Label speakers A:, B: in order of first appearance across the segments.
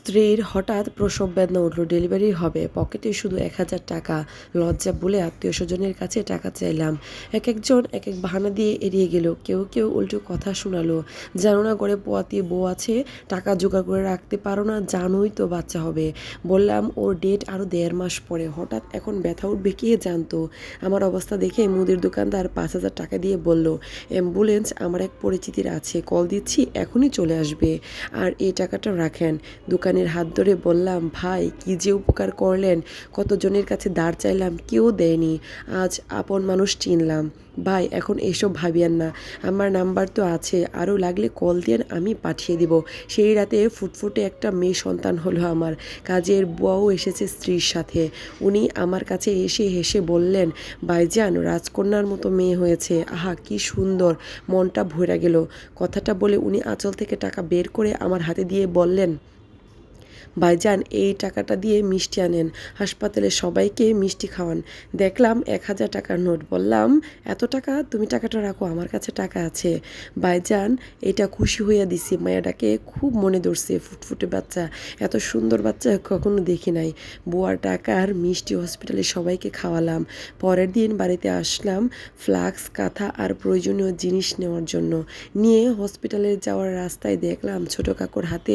A: স্ত্রীর হঠাৎ প্রসব বেদনা উঠল, ডেলিভারি হবে, পকেটে শুধু 1,000 টাকা। লজ্জা বলে আত্মীয় স্বজনের কাছে টাকা চাইলাম। এক একজন এক এক বাহানা দিয়ে এড়িয়ে গেল। কেউ কেউ উল্টো কথা শোনালো, জানো না ঘরে পোয়াতি বউ আছে, টাকা জোগাড় করে রাখতে পারো না, জানোই তো বাচ্চা হবে। বললাম ওর ডেট আরও 1.5 মাস পরে, হঠাৎ এখন ব্যথা উঠবে কে জানতো। আমার অবস্থা দেখে মুদির দোকানদার 5,000 টাকা দিয়ে বলল, অ্যাম্বুলেন্স আমার এক পরিচিতির আছে, কল দিচ্ছি, এখনই চলে আসবে। আর এই টাকাটা রাখেন। দোকানের হাত ধরে বললাম, ভাই কি যে উপকার করলেন, কতজনের কাছে ধার চাইলাম, কেউ দেয়নি, আজ আপন মানুষ চিনলাম। ভাই এখন এসব ভাবিয়েন না, আমার নাম্বার তো আছে, আরও লাগলে কল দেন, আমি পাঠিয়ে দিব। সেই রাতে ফুটফুটে একটা মেয়ে সন্তান হলো আমার। কাজের বুয়াও এসেছে স্ত্রীর সাথে। উনি আমার কাছে এসে হেসে বললেন, ভাইজান রাজকন্যার মতো মেয়ে হয়েছে, আহা কি সুন্দর, মনটা ভরে গেল। কথাটা বলে উনি আঁচল থেকে টাকা বের করে আমার হাতে দিয়ে বললেন, ভাইজান এই টাকাটা দিয়ে মিষ্টি আনেন, হাসপাতালে সবাইকে মিষ্টি খাওয়ান। দেখলাম 1,000 টাকার নোট। বললাম, এত টাকা? তুমি টাকাটা রাখো, আমার কাছে টাকা আছে। ভাইজান এটা খুশি হইয়া দিছি, মায়াটাকে খুব মনে ধরছে, ফুটফুটে বাচ্চা, এত সুন্দর বাচ্চা কখনো দেখি নাই। বুয়ার টাকার মিষ্টি হসপিটালে সবাইকে খাওয়ালাম। পরের দিন বাড়িতে আসলাম ফ্লাক্স, কাঁথা আর প্রয়োজনীয় জিনিস নেওয়ার জন্য। নিয়ে হসপিটালে যাওয়ার রাস্তায় দেখলাম ছোট কাকুর হাতে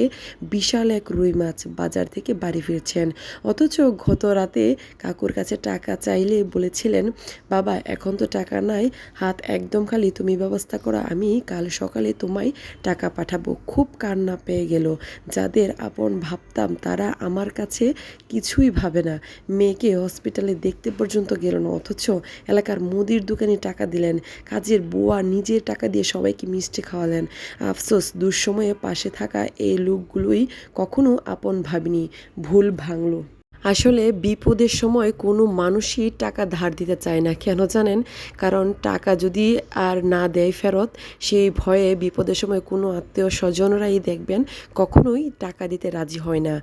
A: বিশাল এক রুই মাছ, বাজার থেকে বাড়ি ফিরছেন। অথচ গত রাতে কাকুর কাছে টাকা চাইলে বলেছিলেন, বাবা এখন তো টাকা নাই, হাত একদম খালি, তুমি ব্যবস্থা করো, আমি কাল সকালে তোমায় টাকা পাঠাবো। খুব কান্না পেয়ে গেল। যাদের আপন ভাবতাম তারা আমার কাছে কিছুই ভাবে না। মেয়েকে হসপিটালে দেখতে পর্যন্ত গেল না, অথচ এলাকার মুদির দোকানে টাকা দিলেন। কাজের বুয়া নিজের টাকা দিয়ে সবাইকে মিষ্টি খাওয়ালেন। আফসোস, দুঃসময়ে পাশে থাকা এই লোকগুলোই কখনো আপন ভাবিনি, ভুল ভাঙল। আসলে বিপদের সময় কোনো মানুষই টাকা ধার দিতে চায় না, কেন জানেন? কারণ টাকা যদি আর না দেয় ফেরত, সেই ভয়ে বিপদের সময় কোনো আত্মীয় স্বজনরাই দেখবেন কখনোই টাকা দিতে রাজি হয় না।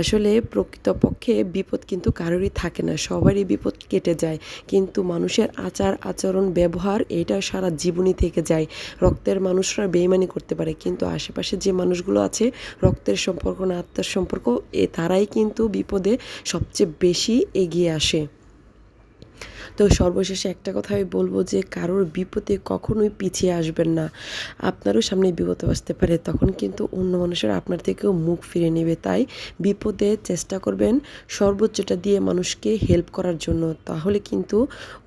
A: আসলে প্রকৃতপক্ষে বিপদ কিন্তু কারোরই থাকে না, সবারই বিপদ কেটে যায়, কিন্তু মানুষের আচার আচরণ ব্যবহার এটা সারা জীবনই থেকে যায়। রক্তের মানুষরা বেইমানি করতে পারে, কিন্তু আশেপাশে যে মানুষগুলো আছে রক্তের সম্পর্ক না আত্মার সম্পর্ক, তারাই কিন্তু বিপদে সবচেয়ে বেশি এগিয়ে আসে। তো সর্বশেষে একটা কথা আমি বলবো যে কারোর বিপদে কখনোই পিছিয়ে আসবেন না। আপনারও সামনে বিপদ আসতে পারে, তখন কিন্তু অন্য মানুষের আপনার থেকেও মুখ ফিরে নেবে। তাই বিপদে চেষ্টা করবেন সর্বোচ্চটা দিয়ে মানুষকে হেল্প করার জন্য, তাহলে কিন্তু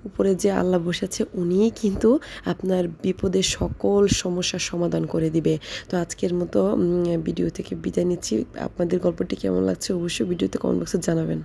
A: উপরে যে আল্লাহ বসেছে উনিই কিন্তু আপনার বিপদের সকল সমস্যার সমাধান করে দিবে। তো আজকের মতো ভিডিও থেকে বিদায় নিচ্ছি। আপনাদের গল্পটি কেমন লাগছে অবশ্যই ভিডিওতে কমেন্ট বক্সে জানাবেন।